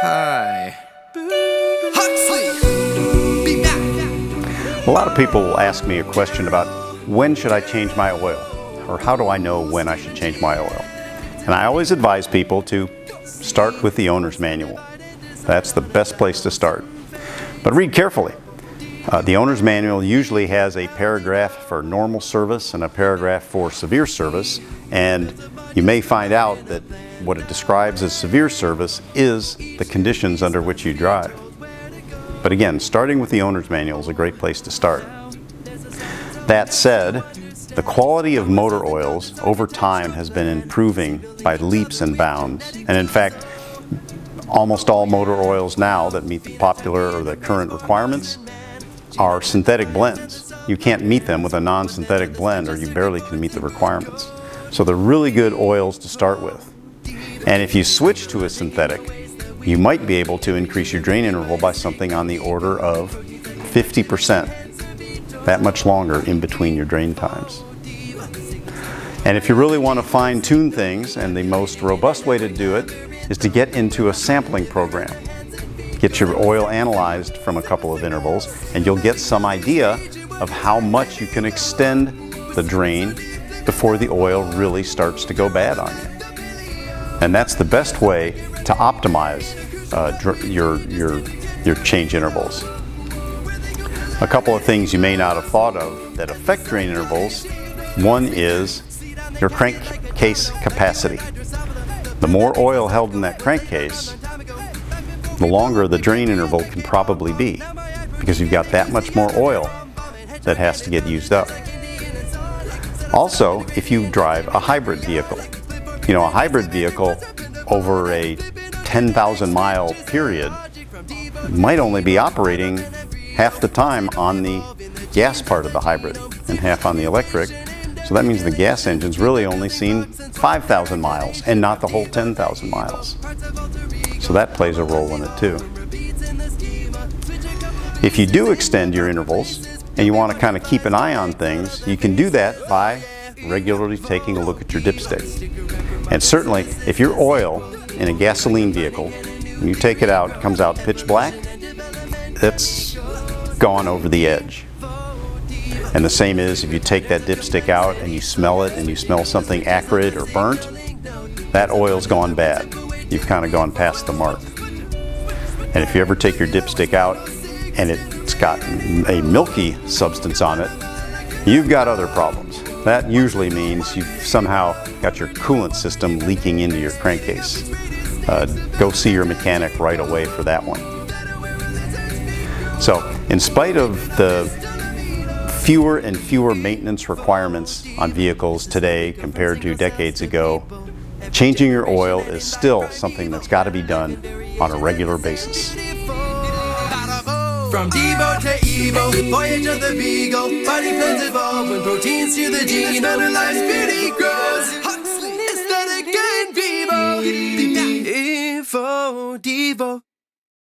Hi. A lot of people will ask me a question about when should I change my oil, or how do I know when I should change my oil? And I always advise people to start with the owner's manual. That's the best place to start. But read carefully. The owner's manual usually has a paragraph for normal service and a paragraph for severe service, and you may find out that what it describes as severe service is the conditions under which you drive. But again, starting with the owner's manual is a great place to start. That said, the quality of motor oils over time has been improving by leaps and bounds. And in fact, almost all motor oils now that meet the popular or the current requirements are synthetic blends. You can't meet them with a non-synthetic blend, or you barely can meet the requirements. So they're really good oils to start with. And if you switch to a synthetic, you might be able to increase your drain interval by something on the order of 50%. That much longer in between your drain times. And if you really want to fine-tune things, and the most robust way to do it is to get into a sampling program. Get your oil analyzed from a couple of intervals, and you'll get some idea of how much you can extend the drain before the oil really starts to go bad on you. And that's the best way to optimize your change intervals. A couple of things you may not have thought of that affect drain intervals. One is your crankcase capacity. The more oil held in that crankcase, the longer the drain interval can probably be, because you've got that much more oil that has to get used up. Also, if you drive a hybrid vehicle, a hybrid vehicle over a 10,000 mile period might only be operating half the time on the gas part of the hybrid and half on the electric. So that means the gas engine's really only seen 5,000 miles and not the whole 10,000 miles. So that plays a role in it too. If you do extend your intervals and you want to kind of keep an eye on things, you can do that by regularly taking a look at your dipstick. And certainly, if your oil in a gasoline vehicle, when you take it out, it comes out pitch black, it's gone over the edge. And the same is if you take that dipstick out and you smell it and you smell something acrid or burnt, that oil's gone bad. You've kind of gone past the mark. And if you ever take your dipstick out and it's got a milky substance on it, you've got other problems. That usually means you've somehow got your coolant system leaking into your crankcase. Go see your mechanic right away for that one. So, in spite of the fewer and fewer maintenance requirements on vehicles today compared to decades ago, changing your oil is still something that's got to be done on a regular basis. From Devo to Evo, voyage of the Beagle, body plans evolve when proteins to the gene, better life's beauty grows. Aesthetic and Vivo, Evo, Devo.